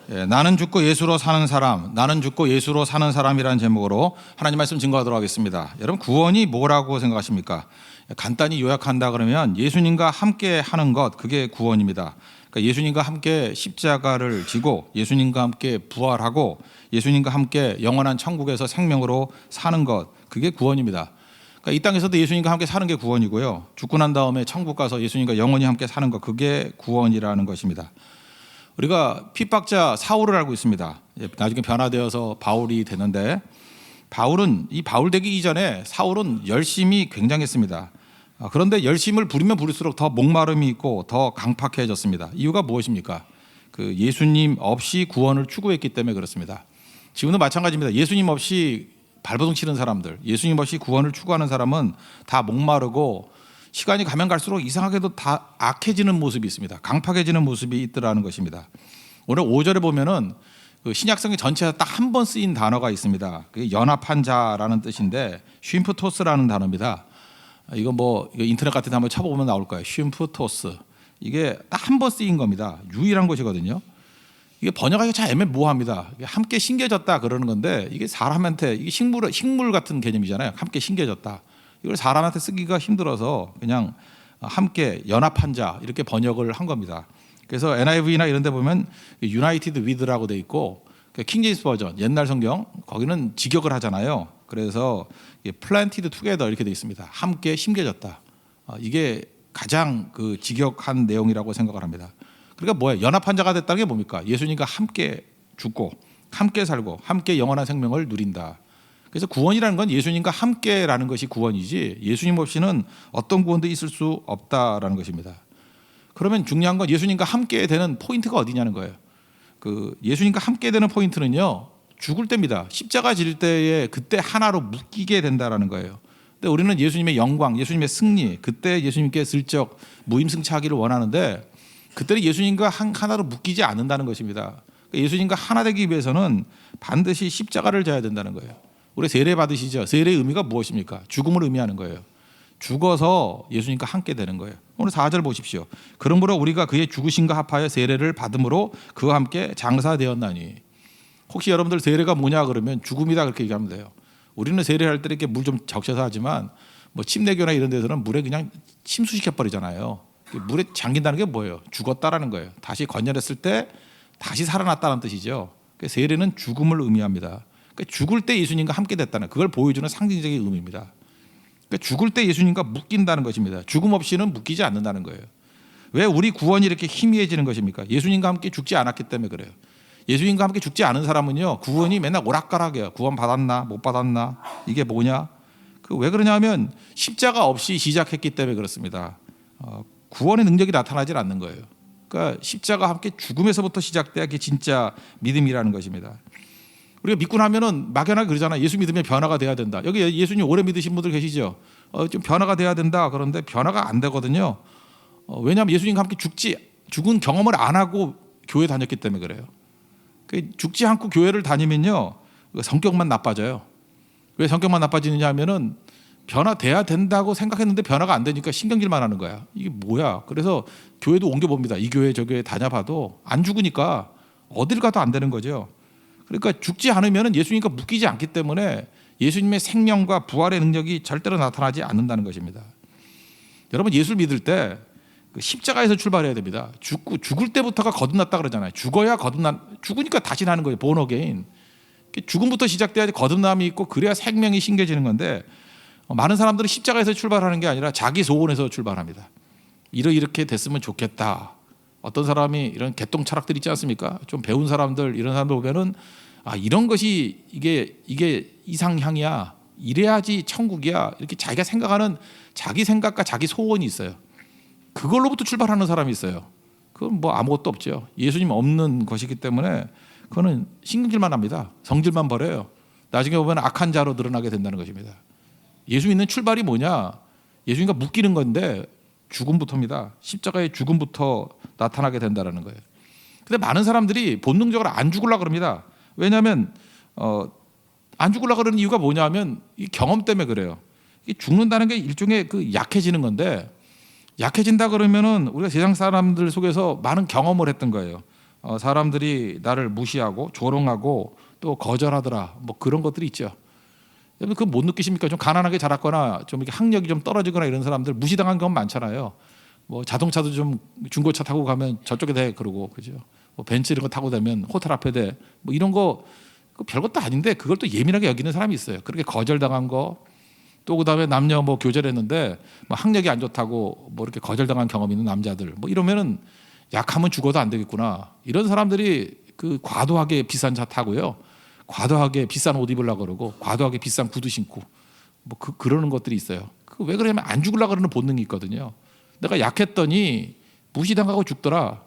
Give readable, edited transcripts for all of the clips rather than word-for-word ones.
나는 죽고 예수로 사는 사람, 나는 죽고 예수로 사는 사람이라는 제목으로 하나님 말씀 증거하도록 하겠습니다. 여러분, 구원이 뭐라고 생각하십니까? 간단히 요약한다 그러면 예수님과 함께 하는 것, 그게 구원입니다. 그러니까 예수님과 함께 십자가를 지고 예수님과 함께 부활하고 예수님과 함께 영원한 천국에서 생명으로 사는 것, 그게 구원입니다. 그러니까 이 땅에서도 예수님과 함께 사는 게 구원이고요. 죽고 난 다음에 천국 가서 예수님과 영원히 함께 사는 것, 그게 구원이라는 것입니다. 우리가 핍박자 사울을 알고 있습니다. 나중에 변화되어서 바울이 되는데, 이 바울 되기 이전에 사울은 열심이 굉장했습니다. 그런데 열심을 부리면 부릴수록 더 목마름이 있고 더 강팍해졌습니다. 이유가 무엇입니까? 예수님 없이 구원을 추구했기 때문에 그렇습니다. 지금도 마찬가지입니다. 예수님 없이 발버둥 치는 사람들, 예수님 없이 구원을 추구하는 사람은 다 목마르고 시간이 가면 갈수록 이상하게도 다 악해지는 모습이 있습니다. 강팍해지는 모습이 있더라는 것입니다. 오늘 5절에 보면은 신약성의 전체에서 딱 한 번 쓰인 단어가 있습니다. 그게 연합한 자라는 뜻인데 쉼프토스라는 단어입니다. 이거 인터넷 같은 데 한번 쳐보면 나올 거예요. 쉼프토스. 이게 딱 한 번 쓰인 겁니다. 유일한 것이거든요. 이게 번역하기가 참 애매모호합니다. 함께 신겨졌다 그러는 건데, 이게 사람한테, 이게 식물 같은 개념이잖아요. 함께 신겨졌다. 이걸 사람한테 쓰기가 힘들어서 그냥 함께 연합한 자 이렇게 번역을 한 겁니다. 그래서 NIV나 이런 데 보면 United with라고 돼 있고, 킹제임스 버전 옛날 성경 거기는 직역을 하잖아요. 그래서 planted together 이렇게 돼 있습니다. 함께 심겨졌다. 이게 가장 직역한 내용이라고 생각을 합니다. 그러니까 뭐예요? 연합한 자가 됐다는 게 뭡니까? 예수님과 함께 죽고 함께 살고 함께 영원한 생명을 누린다. 그래서 구원이라는 건 예수님과 함께라는 것이 구원이지, 예수님 없이는 어떤 구원도 있을 수 없다라는 것입니다. 그러면 중요한 건 예수님과 함께 되는 포인트가 어디냐는 거예요. 예수님과 함께 되는 포인트는요, 죽을 때입니다. 십자가 질 때에 그때 하나로 묶이게 된다라는 거예요. 근데 우리는 예수님의 영광, 예수님의 승리, 그때 예수님께 슬쩍 무임승차하기를 원하는데, 그때는 예수님과 하나로 묶이지 않는다는 것입니다. 예수님과 하나 되기 위해서는 반드시 십자가를 져야 된다는 거예요. 우리 세례 받으시죠? 세례의 의미가 무엇입니까? 죽음을 의미하는 거예요. 죽어서 예수님과 함께 되는 거예요. 오늘 4절 보십시오. 그러므로 우리가 그의 죽으심과 합하여 세례를 받음으로 그와 함께 장사되었나니. 혹시 여러분들 세례가 뭐냐 그러면 죽음이다 그렇게 얘기하면 돼요. 우리는 세례할 때 이렇게 물 좀 적셔서 하지만 침례교나 이런 데서는 물에 그냥 침수시켜 버리잖아요. 물에 잠긴다는 게 뭐예요? 죽었다라는 거예요. 다시 건져냈을 때 다시 살아났다는 뜻이죠. 세례는 죽음을 의미합니다. 죽을 때 예수님과 함께 됐다는, 그걸 보여주는 상징적인 의미입니다. 죽을 때 예수님과 묶인다는 것입니다. 죽음 없이는 묶이지 않는다는 거예요. 왜 우리 구원이 이렇게 희미해지는 것입니까? 예수님과 함께 죽지 않았기 때문에 그래요. 예수님과 함께 죽지 않은 사람은요, 구원이 맨날 오락가락해요. 구원 받았나 못 받았나, 이게 뭐냐. 왜 그러냐면 십자가 없이 시작했기 때문에 그렇습니다. 구원의 능력이 나타나질 않는 거예요. 그러니까 십자가 함께 죽음에서부터 시작돼야 그게 진짜 믿음이라는 것입니다. 우리가 믿고 나면은 막연하게 그러잖아요. 예수 믿으면 변화가 돼야 된다. 여기 예수님 오래 믿으신 분들 계시죠? 좀 변화가 돼야 된다. 그런데 변화가 안 되거든요. 왜냐하면 예수님과 함께 죽은 경험을 안 하고 교회 다녔기 때문에 그래요. 죽지 않고 교회를 다니면요, 성격만 나빠져요. 왜 성격만 나빠지느냐 하면은 변화돼야 된다고 생각했는데 변화가 안 되니까 신경질만 하는 거야. 이게 뭐야? 그래서 교회도 옮겨봅니다. 이 교회 저 교회 다녀봐도 안 죽으니까 어딜 가도 안 되는 거죠. 그러니까 죽지 않으면 예수님과 묶이지 않기 때문에 예수님의 생명과 부활의 능력이 절대로 나타나지 않는다는 것입니다. 여러분, 예수를 믿을 때 십자가에서 출발해야 됩니다. 죽을 때부터가 거듭났다 그러잖아요. 죽으니까 다시 나는 거예요. born again. 죽음부터 시작돼야지 거듭남이 있고 그래야 생명이 신겨지는 건데, 많은 사람들은 십자가에서 출발하는 게 아니라 자기 소원에서 출발합니다. 이렇게 됐으면 좋겠다. 어떤 사람이 이런 개똥 철학들 있지 않습니까? 좀 배운 사람들, 이런 사람들 보면은 이런 것이 이게 이상향이야, 이래야지 천국이야, 이렇게 자기가 생각하는 자기 생각과 자기 소원이 있어요. 그걸로부터 출발하는 사람이 있어요. 그건 아무것도 없죠. 예수님 없는 것이기 때문에 그거는 신경질만 합니다. 성질만 버려요. 나중에 보면 악한 자로 드러나게 된다는 것입니다. 예수 믿는 출발이 뭐냐? 예수님과 묶이는 건데 죽음부터입니다. 십자가의 죽음부터 나타나게 된다는 거예요. 근데 많은 사람들이 본능적으로 안 죽으려고 그럽니다. 왜냐하면 안 죽으려고 그러는 이유가 뭐냐면 이 경험 때문에 그래요. 죽는다는 게 일종의 약해지는 건데, 약해진다 그러면은 우리가 세상 사람들 속에서 많은 경험을 했던 거예요. 사람들이 나를 무시하고 조롱하고 또 거절하더라. 뭐 그런 것들이 있죠. 여러분 그거 못 느끼십니까? 좀 가난하게 자랐거나 좀 이렇게 학력이 좀 떨어지거나 이런 사람들 무시당한 경우 많잖아요. 뭐 자동차도 좀 중고차 타고 가면 저쪽에 대 그러고 그죠. 뭐 벤츠 이런 거 타고 되면 호텔 앞에 대 뭐 이런 거 별것도 아닌데 그걸 또 예민하게 여기는 사람이 있어요. 그렇게 거절당한 거 또 그다음에 남녀 뭐 교제를 했는데 뭐 학력이 안 좋다고 뭐 이렇게 거절당한 경험 있는 남자들 뭐 이러면은 약하면 죽어도 안 되겠구나. 이런 사람들이 그 과도하게 비싼 차 타고요. 과도하게 비싼 옷 입으려고 그러고 과도하게 비싼 구두 신고 뭐 그러는 것들이 있어요. 그 왜 그러냐면 안 죽으려고 그러는 본능이 있거든요. 내가 약했더니 무시당하고 죽더라.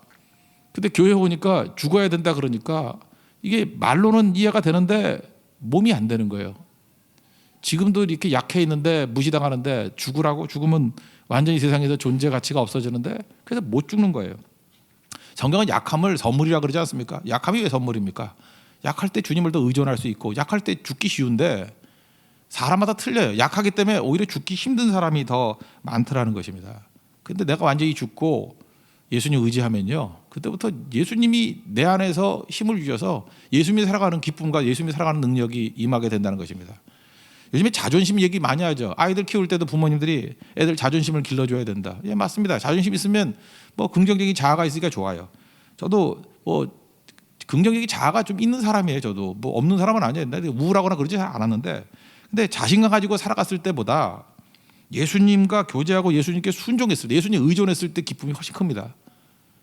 근데 교회 오니까 죽어야 된다 그러니까 이게 말로는 이해가 되는데 몸이 안 되는 거예요. 지금도 이렇게 약해 있는데 무시당하는데 죽으라고 죽으면 완전히 세상에서 존재 가치가 없어지는데 그래서 못 죽는 거예요. 성경은 약함을 선물이라 그러지 않습니까? 약함이 왜 선물입니까? 약할 때 주님을 더 의존할 수 있고 약할 때 죽기 쉬운데 사람마다 틀려요. 약하기 때문에 오히려 죽기 힘든 사람이 더 많더라는 것입니다. 근데 내가 완전히 죽고 예수님 의지하면요. 그때부터 예수님이 내 안에서 힘을 주셔서 예수님이 살아가는 기쁨과 예수님이 살아가는 능력이 임하게 된다는 것입니다. 요즘에 자존심 얘기 많이 하죠. 아이들 키울 때도 부모님들이 애들 자존심을 길러줘야 된다. 예, 맞습니다. 자존심 있으면 뭐 긍정적인 자아가 있으니까 좋아요. 저도 뭐 긍정적인 자아가 좀 있는 사람이에요. 저도 뭐 없는 사람은 아니에요. 우울하거나 그러지 않았는데 근데 자신감 가지고 살아갔을 때보다 예수님과 교제하고 예수님께 순종했을 때 예수님 의존했을 때 기쁨이 훨씬 큽니다.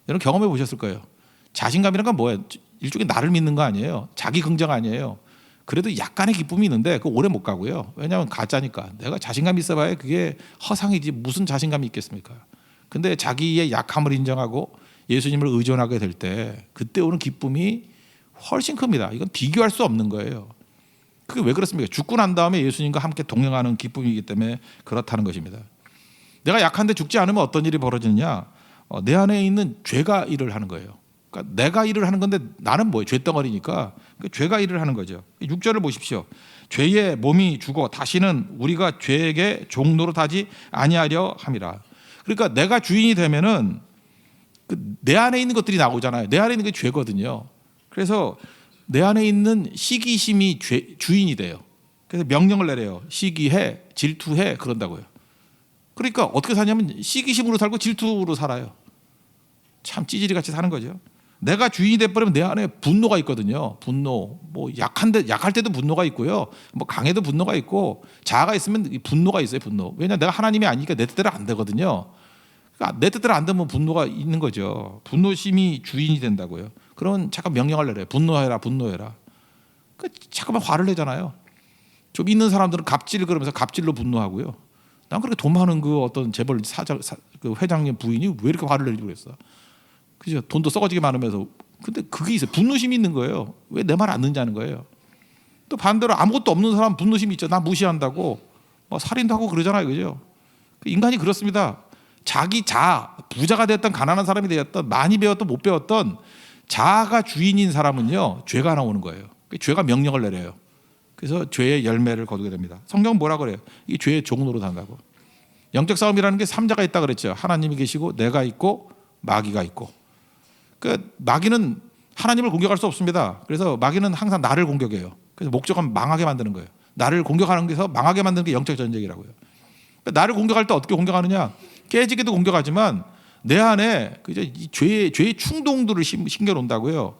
여러분 경험해 보셨을 거예요. 자신감이란 건 뭐예요? 일종의 나를 믿는 거 아니에요. 자기 긍정 아니에요. 그래도 약간의 기쁨이 있는데 그거 오래 못 가고요. 왜냐하면 가짜니까. 내가 자신감 있어봐야 그게 허상이지 무슨 자신감이 있겠습니까? 근데 자기의 약함을 인정하고 예수님을 의존하게 될 때 그때 오는 기쁨이 훨씬 큽니다. 이건 비교할 수 없는 거예요. 그게 왜 그렇습니까? 죽고 난 다음에 예수님과 함께 동행하는 기쁨이기 때문에 그렇다는 것입니다. 내가 약한데 죽지 않으면 어떤 일이 벌어지느냐? 내 안에 있는 죄가 일을 하는 거예요. 그러니까 내가 일을 하는 건데 나는 뭐예요? 죄덩어리니까 죄가 일을 하는 거죠. 6절을 보십시오. 죄의 몸이 죽어 다시는 우리가 죄에게 종노로 타지 아니하려 함이라. 그러니까 내가 주인이 되면은 내 안에 있는 것들이 나오잖아요. 내 안에 있는 게 죄거든요. 그래서 내 안에 있는 시기심이 주인이 돼요. 그래서 명령을 내려요. 시기해, 질투해 그런다고요. 그러니까 어떻게 사냐면 시기심으로 살고 질투로 살아요. 참 찌질이 같이 사는 거죠. 내가 주인이 돼버리면 내 안에 분노가 있거든요. 분노, 뭐 약할 때도 분노가 있고요. 뭐 강해도 분노가 있고 자아가 있으면 분노가 있어요. 분노. 왜냐 내가 하나님이 아니니까 내 뜻대로 안 되거든요. 그러니까 내 뜻대로 안 되면 분노가 있는 거죠. 분노심이 주인이 된다고요. 그런 잠깐 명령을 내려요. 분노해라, 분노해라. 잠깐만 화를 내잖아요. 좀 있는 사람들은 갑질 그러면서 갑질로 분노하고요. 난 그렇게 돈 많은 그 어떤 재벌 그 회장님 부인이 왜 이렇게 화를 내리고 그랬어? 그죠? 돈도 썩어지게 많으면서. 근데 그게 있어요. 분노심이 있는 거예요. 왜 내 말 안 듣냐는 거예요. 또 반대로 아무것도 없는 사람 분노심이 있죠. 나 무시한다고 뭐 살인도 하고 그러잖아요. 그죠? 인간이 그렇습니다. 자기 자아, 부자가 되었던 가난한 사람이 되었던 많이 배웠던 못 배웠던 자아가 주인인 사람은요 죄가 나오는 거예요. 죄가 명령을 내려요. 그래서 죄의 열매를 거두게 됩니다. 성경은 뭐라 그래요? 이 죄의 종로로 산다고. 영적 싸움이라는 게 3자가 있다 그랬죠. 하나님이 계시고 내가 있고 마귀가 있고. 그 마귀는 하나님을 공격할 수 없습니다. 그래서 마귀는 항상 나를 공격해요. 그래서 목적은 망하게 만드는 거예요. 나를 공격하는 데서 망하게 만드는 게 영적 전쟁이라고요. 그러니까 나를 공격할 때 어떻게 공격하느냐? 깨지게도 공격하지만 내 안에 이 죄의 충동들을 심겨놓는다고요.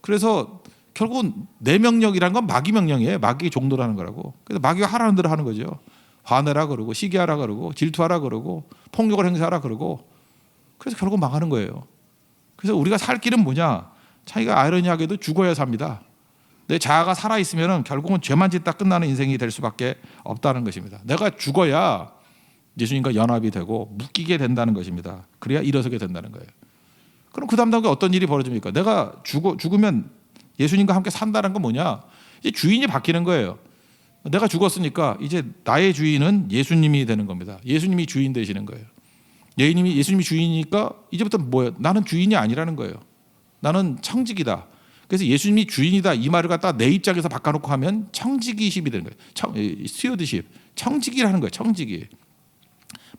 그래서 결국은 내 명령이란 건 마귀 명령이에요. 마귀의 종도라는 거라고. 그래서 마귀가 하라는 대로 하는 거죠. 화내라 그러고 시기하라 그러고 질투하라 그러고 폭력을 행사하라 그러고. 그래서 결국 망하는 거예요. 그래서 우리가 살 길은 뭐냐? 자기가 아이러니하게도 죽어야 삽니다. 내 자아가 살아있으면 결국은 죄만 짓다 끝나는 인생이 될 수밖에 없다는 것입니다. 내가 죽어야 예수님과 연합이 되고 묶이게 된다는 것입니다. 그래야 일어서게 된다는 거예요. 그럼 그 다음 단계 어떤 일이 벌어집니까? 내가 죽으면 예수님과 함께 산다는 건 뭐냐? 이제 주인이 바뀌는 거예요. 내가 죽었으니까 이제 나의 주인은 예수님이 되는 겁니다. 예수님이 주인 되시는 거예요. 예수님이 주인이니까 이제부터 뭐예요? 나는 주인이 아니라는 거예요. 나는 청직이다. 그래서 예수님이 주인이다 이 말을 갖다 내 입장에서 바꿔놓고 하면 청지기십이 되는 거예요. 스튜어드십, 청지기라는 거예요. 청지기.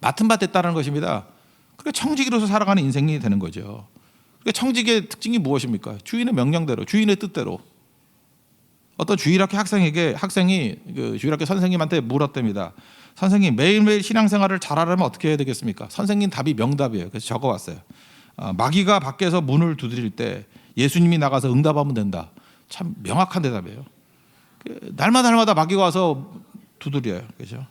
맡은 바 됐다는 것입니다. 그러니까 청지기로서 살아가는 인생이 되는 거죠. 그러니까 청직의 특징이 무엇입니까? 주인의 명령대로, 주인의 뜻대로. 어떤 주일학교 학생이 그 주일학교 선생님한테 물었답니다. 선생님, 매일매일 신앙생활을 잘하려면 어떻게 해야 되겠습니까? 선생님 답이 명답이에요. 그래서 적어왔어요. 마귀가 밖에서 문을 두드릴 때 예수님이 나가서 응답하면 된다. 참 명확한 대답이에요. 날마다 마귀가 와서 두드려요. 그렇죠?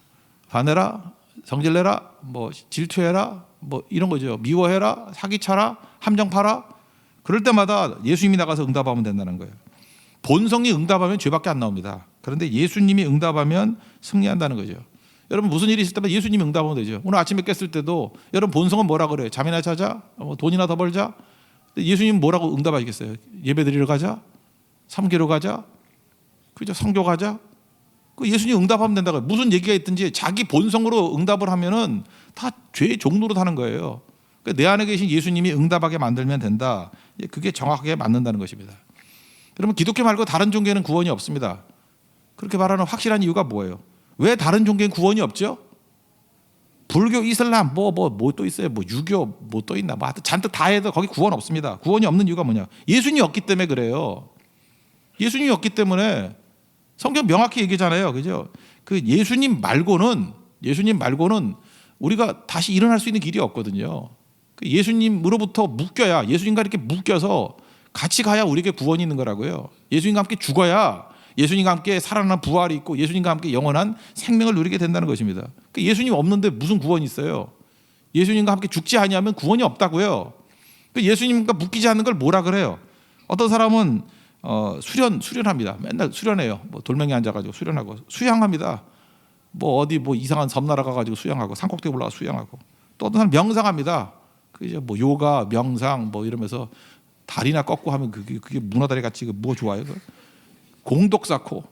반해라, 성질내라, 뭐 질투해라, 뭐 이런 거죠. 미워해라, 사기쳐라, 함정 파라. 그럴 때마다 예수님이 나가서 응답하면 된다는 거예요. 본성이 응답하면 죄밖에 안 나옵니다. 그런데 예수님이 응답하면 승리한다는 거죠. 여러분 무슨 일이 있을 때마다 예수님이 응답하면 되죠. 오늘 아침에 깼을 때도 여러분 본성은 뭐라 그래요? 잠이나 자자? 돈이나 더 벌자? 예수님 뭐라고 응답하시겠어요? 예배 드리러 가자? 섬기러 가자? 그죠? 성교 가자? 그 예수님 응답하면 된다고요. 무슨 얘기가 있든지 자기 본성으로 응답을 하면은 다 죄의 종로로 타는 거예요. 그러니까 내 안에 계신 예수님이 응답하게 만들면 된다. 그게 정확하게 맞는다는 것입니다. 여러분 기독교 말고 다른 종교에는 구원이 없습니다. 그렇게 말하는 확실한 이유가 뭐예요? 왜 다른 종교엔 구원이 없죠? 불교, 이슬람, 뭐 또 있어요? 뭐 유교, 뭐 또 있나? 뭐 잔뜩 다 해도 거기 구원 없습니다. 구원이 없는 이유가 뭐냐? 예수님이 없기 때문에 그래요. 예수님이 없기 때문에 성경 명확히 얘기잖아요, 그죠? 그 예수님 말고는 우리가 다시 일어날 수 있는 길이 없거든요. 예수님으로부터 묶여야, 예수님과 이렇게 묶여서 같이 가야 우리에게 구원이 있는 거라고요. 예수님과 함께 죽어야 예수님과 함께 살아나는 부활이 있고 예수님과 함께 영원한 생명을 누리게 된다는 것입니다. 예수님 없는데 무슨 구원이 있어요? 예수님과 함께 죽지 아니하면 구원이 없다고요. 예수님과 묶이지 않는 걸 뭐라 그래요? 어떤 사람은 수련합니다. 맨날 수련해요. 뭐 돌멩이 앉아가지고 수련하고 수양합니다. 뭐 어디 뭐 이상한 섬나라 가가지고 수양하고 산꼭대기 올라가 수양하고 또 어떤 사람 명상합니다. 그죠? 뭐 요가, 명상 뭐 이러면서 다리나 꺾고 하면 그게 문어다리 같이 뭐 좋아요? 공덕 쌓고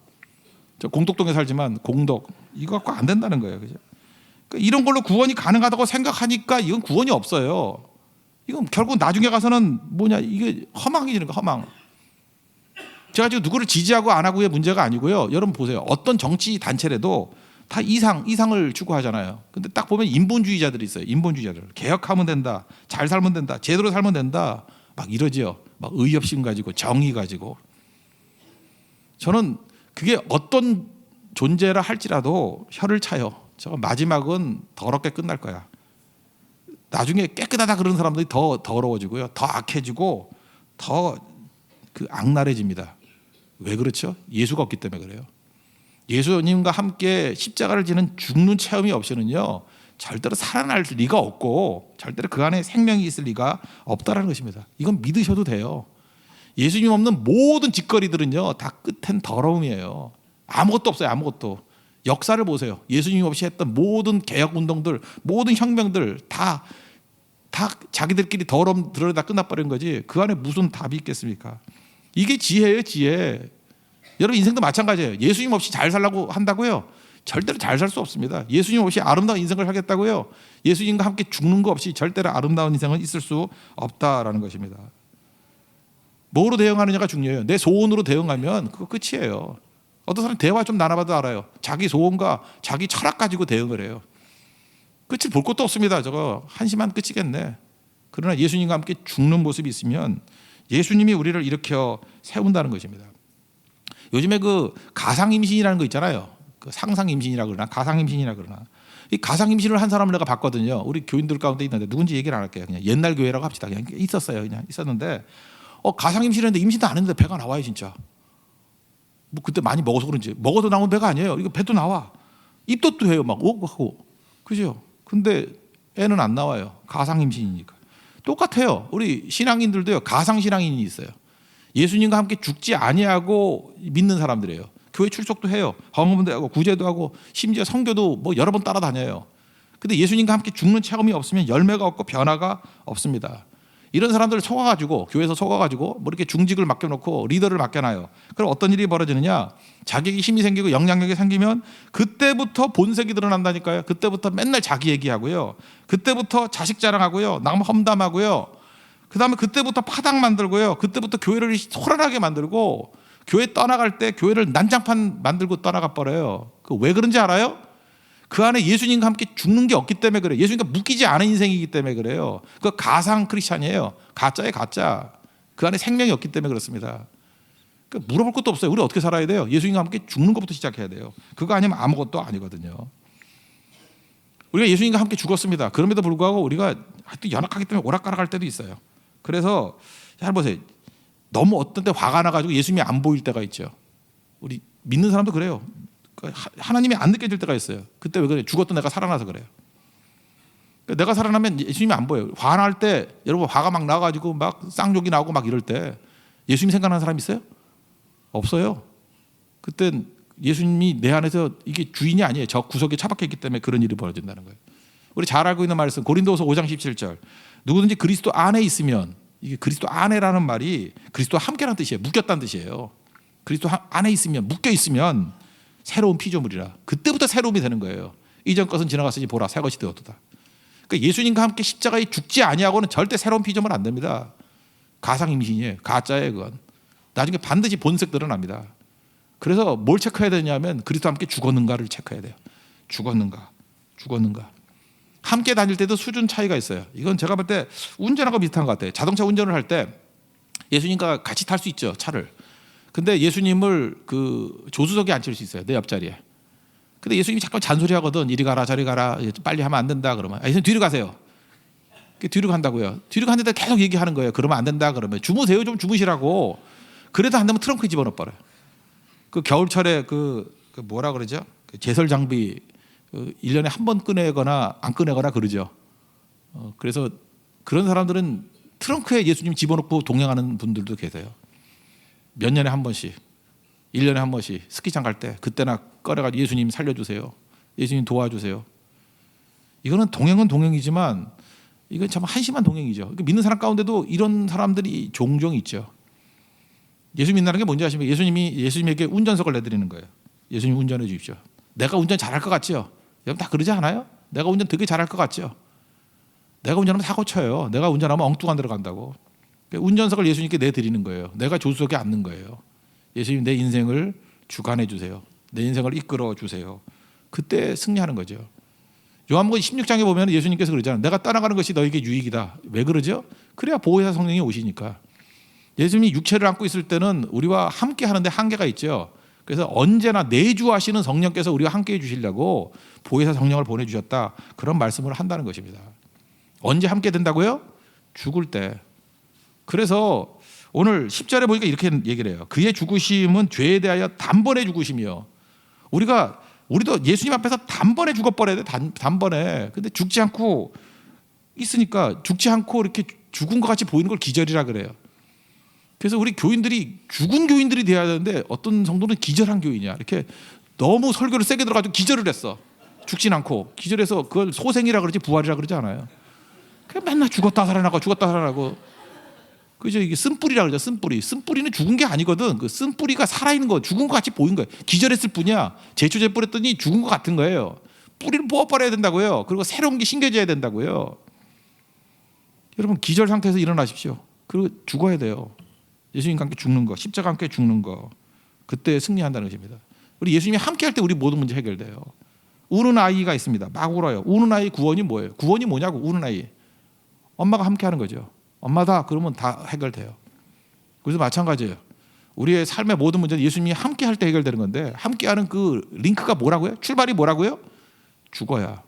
저 공덕동에 살지만 공덕 이거 갖고 안 된다는 거예요, 그죠? 그러니까 이런 걸로 구원이 가능하다고 생각하니까 이건 구원이 없어요. 이건 결국 나중에 가서는 뭐냐 이게 허망해지는 거 허망. 제가 지금 누구를 지지하고 안 하고의 문제가 아니고요. 여러분 보세요. 어떤 정치 단체라도 다 이상을 추구하잖아요. 근데 딱 보면 인본주의자들이 있어요. 인본주의자들. 개혁하면 된다. 잘 살면 된다. 제대로 살면 된다. 막 이러지요. 막 의협심 가지고 정의 가지고. 저는 그게 어떤 존재라 할지라도 혀를 차요. 저거 마지막은 더럽게 끝날 거야. 나중에 깨끗하다 그러는 사람들이 더 더러워지고요. 더 악해지고 더 그 악랄해집니다. 왜 그렇죠? 예수가 없기 때문에 그래요. 예수님과 함께 십자가를 지는 죽는 체험이 없이는요 절대로 살아날 리가 없고 절대로 그 안에 생명이 있을 리가 없다는 것입니다. 이건 믿으셔도 돼요. 예수님 없는 모든 짓거리들은요 다 끝엔 더러움이에요. 아무것도 없어요. 아무것도. 역사를 보세요. 예수님 없이 했던 모든 개혁운동들, 모든 혁명들 다 자기들끼리 더러움 드러내다 끝나버린 거지 그 안에 무슨 답이 있겠습니까? 이게 지혜예요, 지혜. 여러분 인생도 마찬가지예요. 예수님 없이 잘 살라고 한다고요? 절대로 잘 살 수 없습니다. 예수님 없이 아름다운 인생을 하겠다고요? 예수님과 함께 죽는 거 없이 절대로 아름다운 인생은 있을 수 없다라는 것입니다. 뭐로 대응하느냐가 중요해요. 내 소원으로 대응하면 그거 끝이에요. 어떤 사람 대화 좀 나눠봐도 알아요. 자기 소원과 자기 철학 가지고 대응을 해요. 끝을 볼 것도 없습니다. 저거 한심한 끝이겠네. 그러나 예수님과 함께 죽는 모습이 있으면 예수님이 우리를 일으켜 세운다는 것입니다. 요즘에 그 가상임신이라는 거 있잖아요. 그 상상임신이라 그러나 가상임신이라 그러나 이 가상임신을 한 사람을 내가 봤거든요. 우리 교인들 가운데 있는데 누군지 얘기를 안 할게요. 그냥 옛날 교회라고 합시다. 그냥 있었어요. 그냥 있었는데 가상임신했는데 임신도 안 했는데 배가 나와요 진짜. 뭐 그때 많이 먹어서 그런지 먹어도 나온 배가 아니에요. 이거 배도 나와. 입덧도 해요. 막 오고 하고 그죠? 근데 애는 안 나와요. 가상임신이니까. 똑같아요. 우리 신앙인들도요. 가상신앙인이 있어요. 예수님과 함께 죽지 아니하고 믿는 사람들이에요. 교회 출석도 해요. 헌금도 하고 구제도 하고 심지어 선교도 뭐 여러 번 따라다녀요. 근데 예수님과 함께 죽는 체험이 없으면 열매가 없고 변화가 없습니다. 이런 사람들을 속아가지고 교회에서 속아가지고 뭐 이렇게 중직을 맡겨놓고 리더를 맡겨놔요. 그럼 어떤 일이 벌어지느냐? 자기에게 힘이 생기고 영향력이 생기면 그때부터 본색이 드러난다니까요. 그때부터 맨날 자기 얘기하고요. 그때부터 자식 자랑하고요. 남 험담하고요. 그다음에 그때부터 파당 만들고요. 그때부터 교회를 소란하게 만들고 교회 떠나갈 때 교회를 난장판 만들고 떠나가 버려요. 그 왜 그런지 알아요? 그 안에 예수님과 함께 죽는 게 없기 때문에 그래요. 예수님과 묶이지 않은 인생이기 때문에 그래요. 그 가상 크리스찬이에요. 가짜예요, 가짜. 그 안에 생명이 없기 때문에 그렇습니다. 그러니까 물어볼 것도 없어요. 우리 어떻게 살아야 돼요? 예수님과 함께 죽는 것부터 시작해야 돼요. 그거 아니면 아무것도 아니거든요. 우리가 예수님과 함께 죽었습니다. 그럼에도 불구하고 우리가 또 연약하기 때문에 오락가락할 때도 있어요. 그래서 잘 보세요. 너무 어떤 때 화가 나가지고 예수님이 안 보일 때가 있죠. 우리 믿는 사람도 그래요. 하나님이 안 느껴질 때가 있어요. 그때 왜 그래? 죽었던 내가 살아나서 그래요. 내가 살아나면 예수님이 안 보여요. 화날 때 여러분 화가 막 나가지고 막 쌍욕이 나오고 막 이럴 때 예수님 생각나는 사람 있어요? 없어요. 그땐 예수님이 내 안에서 이게 주인이 아니에요. 저 구석에 처박혀 있기 때문에 그런 일이 벌어진다는 거예요. 우리 잘 알고 있는 말씀 고린도후서 5장 17절. 누구든지 그리스도 안에 있으면, 이게 그리스도 안에라는 말이 그리스도와 함께라는 뜻이에요. 묶였다는 뜻이에요. 그리스도 안에 있으면, 묶여 있으면 새로운 피조물이라. 그때부터 새로움이 되는 거예요. 이전 것은 지나갔으니 보라 새 것이 되었도다. 그러니까 예수님과 함께 십자가에 죽지 아니하고는 절대 새로운 피조물 안 됩니다. 가상 임신이에요. 가짜예요. 그건 나중에 반드시 본색 드러납니다. 그래서 뭘 체크해야 되냐면 그리스도와 함께 죽었는가를 체크해야 돼요. 죽었는가. 함께 다닐 때도 수준 차이가 있어요. 이건 제가 볼 때 운전하고 비슷한 것 같아요. 자동차 운전을 할 때 예수님과 같이 탈 수 있죠, 차를. 근데 예수님을 그 조수석에 앉힐 수 있어요, 내 옆자리에. 근데 예수님이 잠깐 잔소리하거든. 이리 가라 저리 가라 빨리 하면 안 된다 그러면 예수님 뒤로 가세요. 뒤로 간다고요. 뒤로 갔는데 계속 얘기하는 거예요. 그러면 안 된다 그러면 주무세요, 좀 주무시라고. 그래도 안 되면 트렁크에 집어넣어 버려요. 그 겨울철에 그 뭐라 그러죠? 그 제설 장비 1년에 한 번 꺼내거나 안 꺼내거나 그러죠. 그래서 그런 사람들은 트렁크에 예수님 집어넣고 동행하는 분들도 계세요. 몇 년에 한 번씩, 1년에 한 번씩 스키장 갈 때 그때나 꺼내가지고 예수님 살려주세요. 예수님 도와주세요. 이거는 동행은 동행이지만 이건 참 한심한 동행이죠. 믿는 사람 가운데도 이런 사람들이 종종 있죠. 예수 믿는다는 게 뭔지 아십니까? 예수님이 예수님에게 운전석을 내드리는 거예요. 예수님 운전해 주십시오. 내가 운전 잘할 것 같죠? 여러분 다 그러지 않아요? 내가 운전 되게 잘할 것 같죠? 내가 운전하면 사고 쳐요. 내가 운전하면 엉뚱한 데로 간다고. 운전석을 예수님께 내드리는 거예요. 내가 조수석에 앉는 거예요. 예수님 내 인생을 주관해 주세요. 내 인생을 이끌어 주세요. 그때 승리하는 거죠. 요한복음 16장에 보면 예수님께서 그러잖아요. 내가 떠나가는 것이 너에게 유익이다. 왜 그러죠? 그래야 보혜사 성령이 오시니까. 예수님이 육체를 안고 있을 때는 우리와 함께 하는데 한계가 있죠. 그래서 언제나 내주하시는 성령께서 우리와 함께 해주시려고 보혜사 성령을 보내주셨다. 그런 말씀을 한다는 것입니다. 언제 함께 된다고요? 죽을 때. 그래서 오늘 10절에 보니까 이렇게 얘기를 해요. 그의 죽으심은 죄에 대하여 단번에 죽으심이요. 우리도 예수님 앞에서 단번에 죽어버려야 돼. 단번에. 근데 죽지 않고 있으니까 죽지 않고 이렇게 죽은 것 같이 보이는 걸 기절이라 그래요. 그래서 우리 교인들이 죽은 교인들이 돼야 되는데 어떤 성도는 기절한 교인이야. 이렇게 너무 설교를 세게 들어가지고 기절을 했어. 죽진 않고. 기절해서 그걸 소생이라 그러지 부활이라 그러지 않아요. 그냥 맨날 죽었다 살아나고. 그죠? 이게 쓴뿌리라 그러죠. 쓴뿌리. 쓴뿌리는 죽은 게 아니거든. 그 쓴뿌리가 살아있는 거, 죽은 것 같이 보인 거예요. 기절했을 뿐이야. 제초제 뿌렸더니 죽은 것 같은 거예요. 뿌리를 뽑아버려야 된다고요. 그리고 새로운 게 심겨져야 된다고요. 여러분 기절 상태에서 일어나십시오. 그리고 죽어야 돼요. 예수님과 함께 죽는 거, 십자가 함께 죽는 거. 그때 승리한다는 것입니다. 우리 예수님이 함께 할 때 우리 모든 문제 해결돼요. 우는 아이가 있습니다. 막 울어요. 우는 아이 구원이 뭐예요? 구원이 뭐냐고. 우는 아이. 엄마가 함께 하는 거죠. 엄마다 그러면 다 해결돼요. 그래서 마찬가지예요. 우리의 삶의 모든 문제는 예수님이 함께 할 때 해결되는 건데 함께하는 그 링크가 뭐라고요? 출발이 뭐라고요? 죽어야.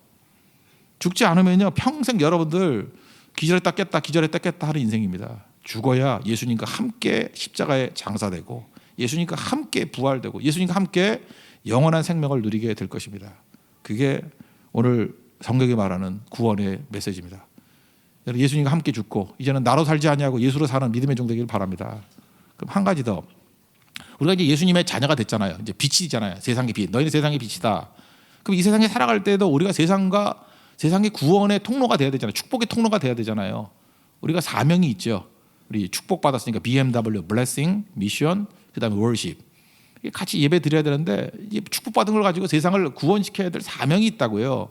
죽지 않으면요 평생 여러분들 기절했다 깼다 하는 인생입니다. 죽어야 예수님과 함께 십자가에 장사되고 예수님과 함께 부활되고 예수님과 함께 영원한 생명을 누리게 될 것입니다. 그게 오늘 성경이 말하는 구원의 메시지입니다. 예수님과 함께 죽고 이제는 나로 살지 아니하고 예수로 사는 믿음의 종 되기를 바랍니다. 그럼 한 가지 더. 우리가 이제 예수님의 자녀가 됐잖아요. 이제 빛이잖아요. 세상의 빛. 너희는 세상의 빛이다. 그럼 이 세상에 살아갈 때도 우리가 세상의 구원의 통로가 돼야 되잖아요. 축복의 통로가 돼야 되잖아요. 우리가 사명이 있죠. 우리 축복 받았으니까 BMW, blessing, mission, 그다음에 worship. 같이 예배 드려야 되는데 축복 받은 걸 가지고 세상을 구원시켜야 될 사명이 있다고요.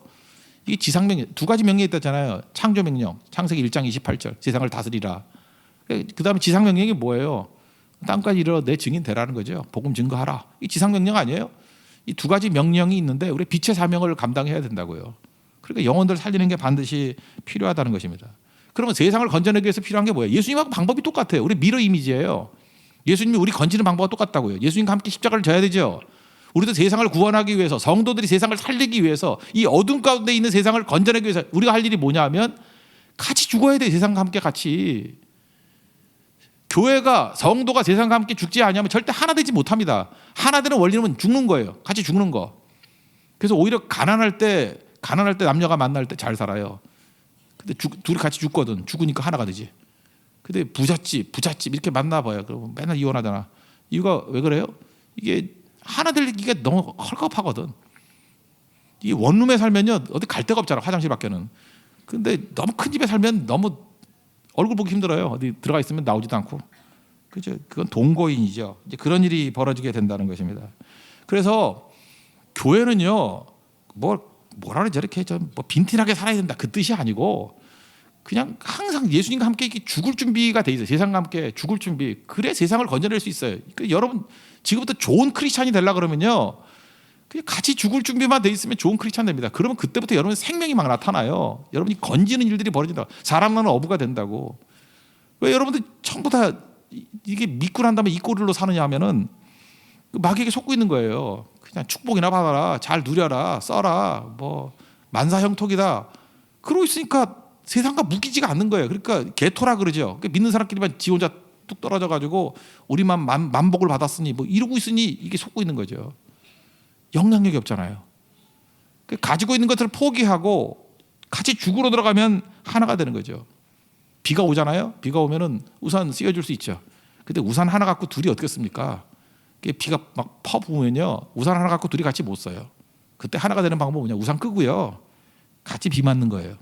이게 지상명령 두 가지 명령이 있잖아요. 창조명령, 창세기 1장 28절 세상을 다스리라. 그다음에 지상명령이 뭐예요? 땅까지 이르러 내 증인 되라는 거죠. 복음 증거하라. 이 지상명령 아니에요? 이 두 가지 명령이 있는데 우리 빛의 사명을 감당해야 된다고요. 그러니까 영혼들 살리는 게 반드시 필요하다는 것입니다. 그러면 세상을 건져내기 위해서 필요한 게 뭐예요? 예수님하고 방법이 똑같아요. 우리 미러 이미지예요. 예수님이 우리 건지는 방법과 똑같다고요. 예수님과 함께 십자가를 져야 되죠. 우리도 세상을 구원하기 위해서, 성도들이 세상을 살리기 위해서, 이 어둠 가운데 있는 세상을 건져내기 위해서 우리가 할 일이 뭐냐 하면 같이 죽어야 돼. 세상과 함께 같이. 교회가, 성도가 세상과 함께 죽지 않으면 절대 하나 되지 못합니다. 하나 되는 원리는 죽는 거예요. 같이 죽는 거. 그래서 오히려 가난할 때 남녀가 만날 때 잘 살아요. 근데 둘이 같이 죽거든. 죽으니까 하나가 되지. 근데 부잣집 이렇게 만나봐요. 그러면 맨날 이혼하잖아. 이유가 왜 그래요? 이게 하나 되기가 너무 헐겁하거든. 이 원룸에 살면요 어디 갈 데가 없잖아. 화장실 밖에는. 근데 너무 큰 집에 살면 너무 얼굴 보기 힘들어요. 어디 들어가 있으면 나오지도 않고. 그죠? 그건 동거인이죠. 이제 그런 일이 벌어지게 된다는 것입니다. 그래서 교회는요 뭐라 그러지? 이렇게 좀 뭐 빈티나게 살아야 된다 그 뜻이 아니고 그냥 항상 예수님과 함께 죽을 준비가 돼 있어요. 세상과 함께 죽을 준비. 그래 세상을 건져낼 수 있어요. 그러니까 여러분 지금부터 좋은 크리스찬이 되려 그러면요 그냥 같이 죽을 준비만 돼 있으면 좋은 크리스찬 됩니다. 그러면 그때부터 여러분 생명이 막 나타나요. 여러분이 건지는 일들이 벌어진다. 사람 나는 어부가 된다고. 왜 여러분들 전부 다 이게 믿고 난 다음에 이 꼴로 사느냐 하면은 마귀에게 속고 있는 거예요. 그냥 축복이나 받아라, 잘 누려라, 써라, 뭐 만사형통이다. 그러고 있으니까 세상과 묶이지가 않는 거예요. 그러니까 개토라 그러죠. 그러니까 믿는 사람끼리만 지 혼자 뚝 떨어져 가지고 우리만 만복을 받았으니 뭐 이러고 있으니 이게 속고 있는 거죠. 영향력이 없잖아요. 가지고 있는 것들을 포기하고 같이 죽으러 들어가면 하나가 되는 거죠. 비가 오잖아요. 비가 오면은 우산 씌워줄 수 있죠. 근데 우산 하나 갖고 둘이 어떻겠습니까? 비가 막 퍼부으면요 우산 하나 갖고 둘이 같이 못 써요. 그때 하나가 되는 방법은 뭐냐? 우산 끄고요 같이 비 맞는 거예요.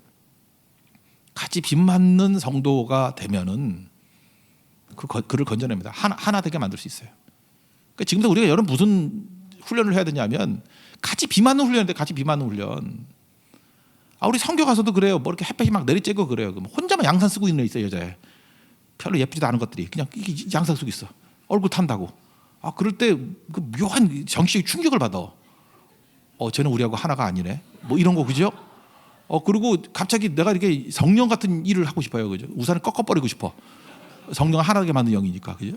같이 비 맞는 성도가 되면은 그를 건져냅니다. 하나 되게 만들 수 있어요. 그러니까 지금도 우리가 여러분 무슨 훈련을 해야 되냐면 같이 비 맞는 훈련인데 같이 비 맞는 훈련. 우리 선교 가서도 그래요. 뭐 이렇게 햇볕이 막 내리쬐고 그래요. 혼자만 양산 쓰고 있는 애 있어요. 여자애. 별로 예쁘지도 않은 것들이 그냥 양산 쓰고 있어. 얼굴 탄다고. 그럴 때 그 묘한 정신의 충격을 받아. 쟤는 우리하고 하나가 아니네. 뭐 이런 거 그죠? 그리고 갑자기 내가 이렇게 성령 같은 일을 하고 싶어요. 그죠? 우산을 꺾어버리고 싶어. 성령을 하나게 만든 영이니까. 그죠?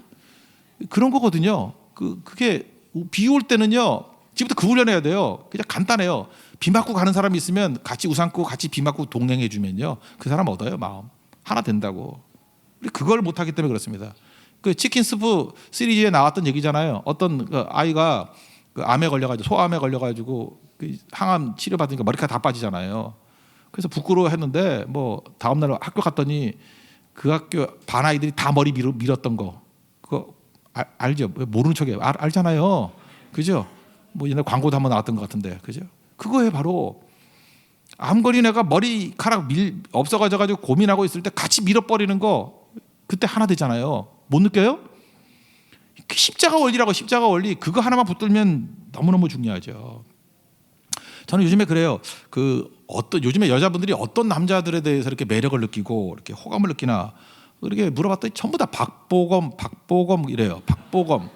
그런 거거든요. 그게 비 올 때는요. 지금부터 그 훈련해야 돼요. 그냥 간단해요. 비 맞고 가는 사람이 있으면 같이 우산 끄고 같이 비 맞고 동행해 주면요. 그 사람 얻어요. 마음. 하나 된다고. 우리 그걸 못하기 때문에 그렇습니다. 그 치킨 스프 시리즈에 나왔던 얘기잖아요. 어떤 그 아이가 그 암에 걸려가지고 소암에 걸려가지고 그 항암 치료 받으니까 머리카락 다 빠지잖아요. 그래서 부끄러워했는데 뭐 다음 날 학교 갔더니 그 학교 반 아이들이 다 머리 밀었던 거 그거 알죠? 모르는 척해 알잖아요. 그죠? 뭐 옛날 광고도 한번 나왔던 것 같은데 그죠? 그거에 바로 암 걸린 애가 머리카락 없어가지고 고민하고 있을 때 같이 밀어버리는 거 그때 하나 되잖아요. 못 느껴요? 십자가 원리라고. 십자가 원리 그거 하나만 붙들면 너무너무 중요하죠. 저는 요즘에 그래요. 요즘에 여자분들이 어떤 남자들에 대해서 이렇게 매력을 느끼고 이렇게 호감을 느끼나 이렇게 물어봤더니 전부 다 박보검 이래요. 박보검.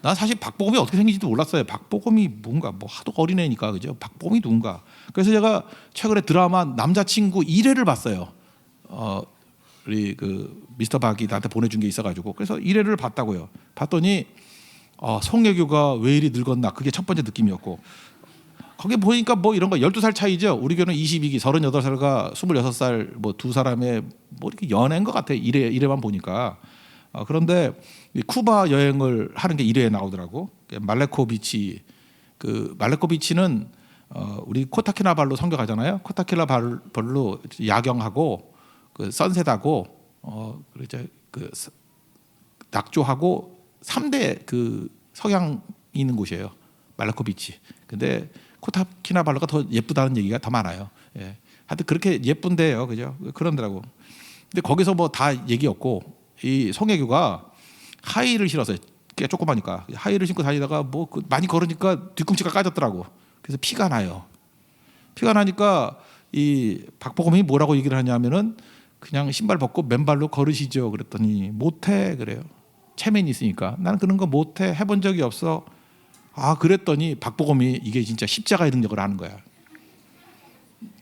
난 사실 박보검이 어떻게 생긴지도 몰랐어요. 박보검이 뭔가 뭐 하도 어린애니까 그죠? 박보검이 누군가. 그래서 제가 최근에 드라마 남자친구 1회를 봤어요. 우리 그 미스터 박이 나한테 보내준 게 있어가지고 그래서 1회를 봤다고요. 봤더니 송혜교가 왜 이리 늙었나 그게 첫 번째 느낌이었고 거기 보니까 뭐 이런 거 12살 차이죠. 우리 교는 22기 38살과 26살 뭐 두 사람의 뭐 이렇게 연애인 것 같아요. 1회만 보니까. 그런데 쿠바 여행을 하는 게 1회에 나오더라고. 말레코 비치. 그 말레코 비치는 우리 코타키나발루 선교 가잖아요. 코타키나발루 야경하고 그 선셋하고 이제 그 낙조하고 3대 그 석양이 있는 곳이에요. 말레코 비치. 근데 코타키나발루가 더 예쁘다는 얘기가 더 많아요. 예. 하여튼 그렇게 예쁜데요. 그죠? 그런더라고. 근데 거기서 뭐 다 얘기 없고 이 송혜교가 하이힐을 신었어요. 꽤 조그마니까 하이힐을 신고 다니다가 뭐 많이 걸으니까 뒤꿈치가 까졌더라고. 그래서 피가 나요. 피가 나니까 이 박보검이 뭐라고 얘기를 하냐면은 그냥 신발 벗고 맨발로 걸으시죠. 그랬더니 못해 그래요. 체면이 있으니까 나는 그런 거 못해 해본 적이 없어. 그랬더니 박보검이 이게 진짜 십자가의 능력을 아는 거야.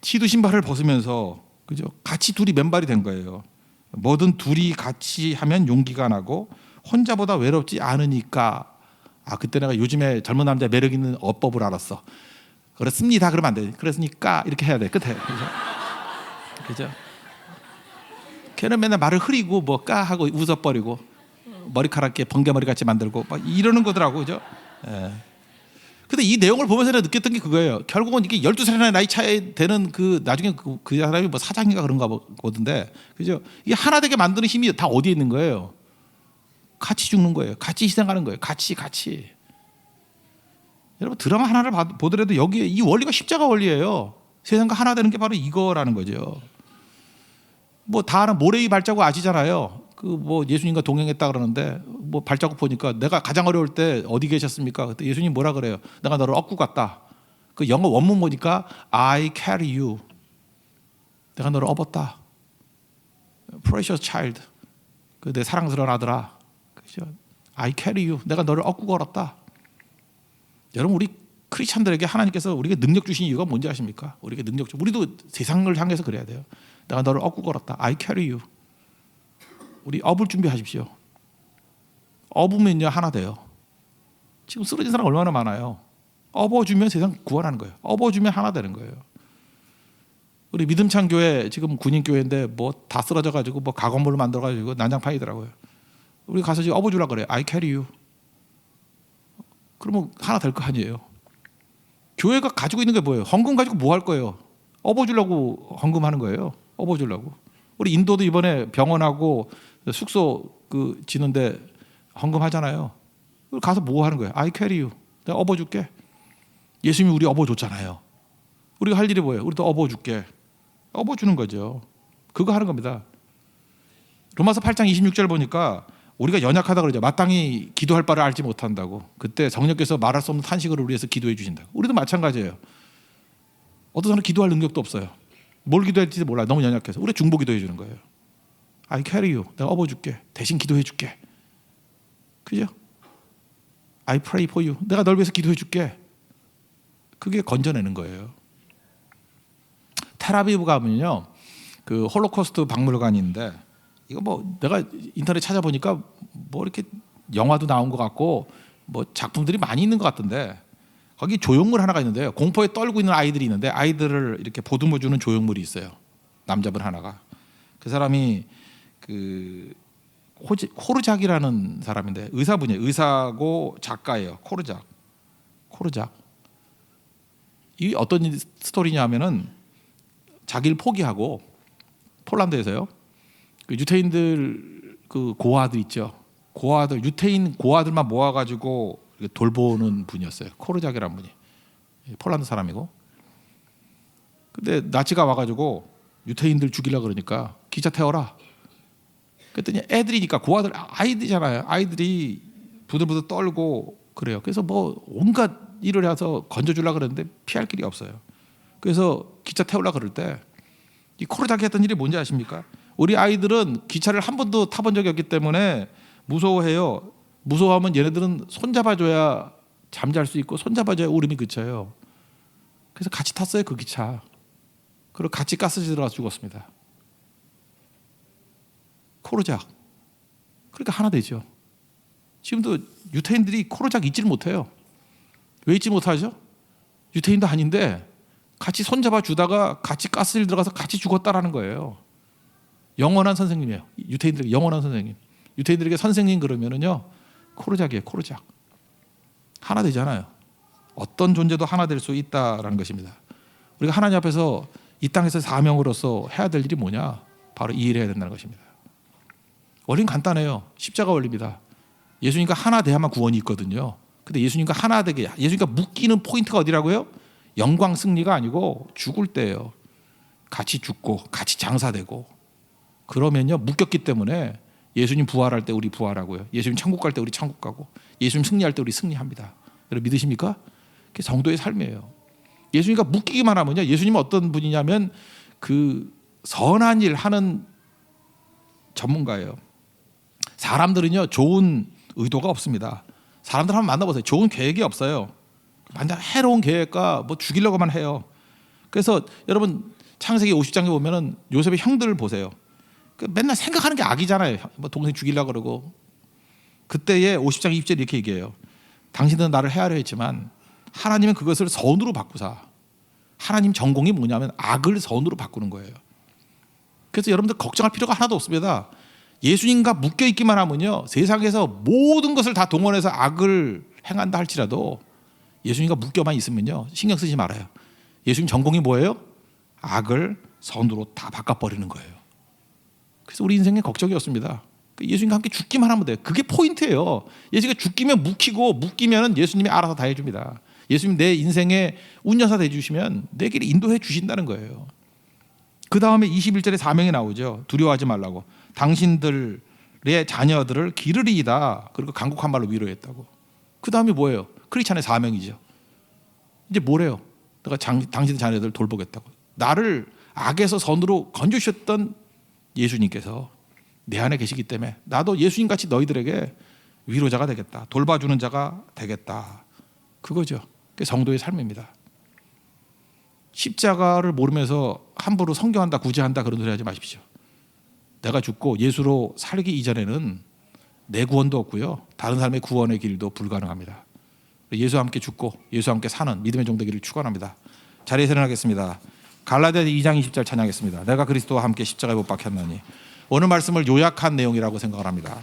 시도 신발을 벗으면서 그죠? 같이 둘이 맨발이 된 거예요. 뭐든 둘이 같이 하면 용기가 나고 혼자보다 외롭지 않으니까. 그때 내가 요즘에 젊은 남자 매력 있는 어법을 알았어. 그렇습니다. 그러면 안 돼. 그랬으니까 이렇게 해야 돼. 끝에. 그죠? 걔는 맨날 말을 흐리고 뭐 까 하고 웃어버리고 머리카락에 번개머리 같이 만들고 막 이러는 거더라고. 그죠? 예. 근데 이 내용을 보면서 내가 느꼈던 게 그거예요. 결국은 이게 12살이나 나이 차이 되는 나중에 그 사람이 뭐 사장인가 그런가 보던데. 그죠? 이게 하나 되게 만드는 힘이 다 어디에 있는 거예요? 같이 죽는 거예요. 같이 희생하는 거예요. 같이. 여러분 드라마 하나를 보더라도 여기에 이 원리가 십자가 원리예요. 세상과 하나 되는 게 바로 이거라는 거죠. 뭐 다 아는 모래의 발자국 아시잖아요. 그 뭐 예수님과 동행했다 그러는데 뭐 발자국 보니까 내가 가장 어려울 때 어디 계셨습니까? 그때 예수님 뭐라 그래요? 내가 너를 업고 갔다. 그 영어 원문 보니까 I carry you. 내가 너를 업었다. Precious child. 그 내 사랑스러운 아들아. 그죠? I carry you. 내가 너를 업고 걸었다. 여러분 우리 크리스찬들에게 하나님께서 우리에게 능력 주신 이유가 뭔지 아십니까? 우리에게 능력 주. 우리도 세상을 향해서 그래야 돼요. 내가 너를 업고 걸었다. I carry you. 우리 업을 준비하십시오. 업으면요 하나 돼요. 지금 쓰러진 사람 얼마나 많아요. 업어주면 세상 구원하는 거예요. 업어주면 하나 되는 거예요. 우리 믿음찬 교회 지금 군인 교회인데 뭐 다 쓰러져 가지고 뭐 가건물을 만들어 가지고 난장판이더라고요. 우리 가서 지금 업어주라 그래요. I carry you. 그러면 하나 될 거 아니에요. 교회가 가지고 있는 게 뭐예요? 헌금 가지고 뭐 할 거예요? 업어주려고 헌금하는 거예요. 업어주려고. 우리 인도도 이번에 병원하고 숙소 지는데 헌금하잖아요. 가서 뭐 하는 거예요? I carry you. 내가 업어줄게. 예수님이 우리 업어줬잖아요. 우리가 할 일이 뭐예요? 우리도 업어줄게. 업어주는 거죠. 그거 하는 겁니다. 로마서 8장 26절 보니까 우리가 연약하다 그러죠. 마땅히 기도할 바를 알지 못한다고. 그때 성령께서 말할 수 없는 탄식을 우리 위해서 기도해 주신다고. 우리도 마찬가지예요. 어떤 사람은 기도할 능력도 없어요. 뭘 기도해야 할지 몰라. 너무 연약해서. 우리 중보 기도해 주는 거예요. I carry you. 내가 업어줄게. 대신 기도해 줄게. 그죠? I pray for you. 내가 널 위해서 기도해 줄게. 그게 건져내는 거예요. 텔아비브 가면요, 그 홀로코스트 박물관인데 이거 뭐 내가 인터넷 찾아보니까 뭐 이렇게 영화도 나온 것 같고 뭐 작품들이 많이 있는 것 같던데 거기 조형물 하나가 있는데요. 공포에 떨고 있는 아이들이 있는데 아이들을 이렇게 보듬어 주는 조형물이 있어요. 남자분 하나가. 그 사람이 그 코르작이라는 사람인데 의사분이에요. 의사고 작가예요. 코르작. 이 어떤 스토리냐면은 자기를 포기하고 폴란드에서요. 그 유태인들 그 고아들 있죠. 유태인 고아들만 모아가지고 돌보는 분이었어요. 코르작이라는 분이 폴란드 사람이고. 근데 나치가 와가지고 유태인들 죽이려고 그러니까 기차 태워라. 그랬더니 애들이니까 고아들 아이들이잖아요. 아이들이 부들부들 떨고 그래요. 그래서 뭐 온갖 일을 해서 건져주려고 그랬는데 피할 길이 없어요. 그래서 기차 태우려고 그럴 때 이 코르작이 했던 일이 뭔지 아십니까? 우리 아이들은 기차를 한 번도 타본 적이 없기 때문에 무서워해요. 무서워하면 얘네들은 손잡아줘야 잠잘 수 있고 손잡아줘야 울음이 그쳐요. 그래서 같이 탔어요. 그 기차. 그리고 같이 가스지 들어가서 죽었습니다. 코르작. 그러니까 하나 되죠. 지금도 유태인들이 코르작 잊지를 못해요. 왜 잊지 못하죠? 유태인도 아닌데 같이 손잡아 주다가 같이 가스질 들어가서 같이 죽었다라는 거예요. 영원한 선생님이에요. 유태인들에게 영원한 선생님. 유태인들에게 선생님 그러면은요 코르작이에요. 코르작. 하나 되잖아요. 어떤 존재도 하나 될 수 있다라는 것입니다. 우리가 하나님 앞에서 이 땅에서 사명으로서 해야 될 일이 뭐냐? 바로 이 일을 해야 된다는 것입니다. 원리는 간단해요. 십자가 원리입니다. 예수님과 하나 돼야만 구원이 있거든요. 근데 예수님과 하나 되게 예수님과 묶이는 포인트가 어디라고요? 영광 승리가 아니고 죽을 때예요. 같이 죽고 같이 장사되고 그러면요 묶였기 때문에 예수님 부활할 때 우리 부활하고요. 예수님 천국 갈 때 우리 천국 가고 예수님 승리할 때 우리 승리합니다. 여러분 믿으십니까? 그게 성도의 삶이에요. 예수님과 묶이기만 하면요. 예수님은 어떤 분이냐면 그 선한 일 하는 전문가예요. 사람들은요 좋은 의도가 없습니다. 사람들 한번 만나보세요. 좋은 계획이 없어요. 완전 해로운 계획과 뭐 죽이려고만 해요. 그래서 여러분 창세기 50장에 보면은 요셉의 형들을 보세요. 맨날 생각하는 게 악이잖아요. 뭐 동생 죽이려고 그러고. 그때의 50장 20절 이렇게 얘기해요. 당신들은 나를 해하려 했지만 하나님은 그것을 선으로 바꾸사. 하나님 전공이 뭐냐면 악을 선으로 바꾸는 거예요. 그래서 여러분들 걱정할 필요가 하나도 없습니다. 예수님과 묶여 있기만 하면요, 세상에서 모든 것을 다 동원해서 악을 행한다 할지라도 예수님과 묶여만 있으면요, 신경 쓰지 말아요. 예수님 전공이 뭐예요? 악을 선으로 다 바꿔버리는 거예요. 그래서 우리 인생에 걱정이 없습니다. 예수님과 함께 죽기만 하면 돼요. 그게 포인트예요. 예수님과 죽기면 묶이면 예수님이 알아서 다 해줍니다. 예수님 내 인생의 운여사 되주시면 내 길을 인도해 주신다는 거예요. 그 다음에 21절에 사명이 나오죠. 두려워하지 말라고. 당신들의 자녀들을 기르리이다. 그리고 간곡한 말로 위로했다고. 그 다음에 뭐예요? 크리스찬의 사명이죠. 이제 뭐래요? 내가 당신의 자녀들을 돌보겠다고. 나를 악에서 선으로 건져주셨던 예수님께서 내 안에 계시기 때문에 나도 예수님같이 너희들에게 위로자가 되겠다. 돌봐주는 자가 되겠다. 그거죠. 그게 성도의 삶입니다. 십자가를 모르면서 함부로 성경한다, 구제한다 그런 소리 하지 마십시오. 내가 죽고 예수로 살기 이전에는 내 구원도 없고요, 다른 사람의 구원의 길도 불가능합니다. 예수와 함께 죽고 예수와 함께 사는 믿음의 종되기를 축원합니다. 자리에서 일어나겠습니다. 갈라디아서 2장 20절 찬양하겠습니다. 내가 그리스도와 함께 십자가에 못 박혔나니. 오늘 말씀을 요약한 내용이라고 생각을 합니다.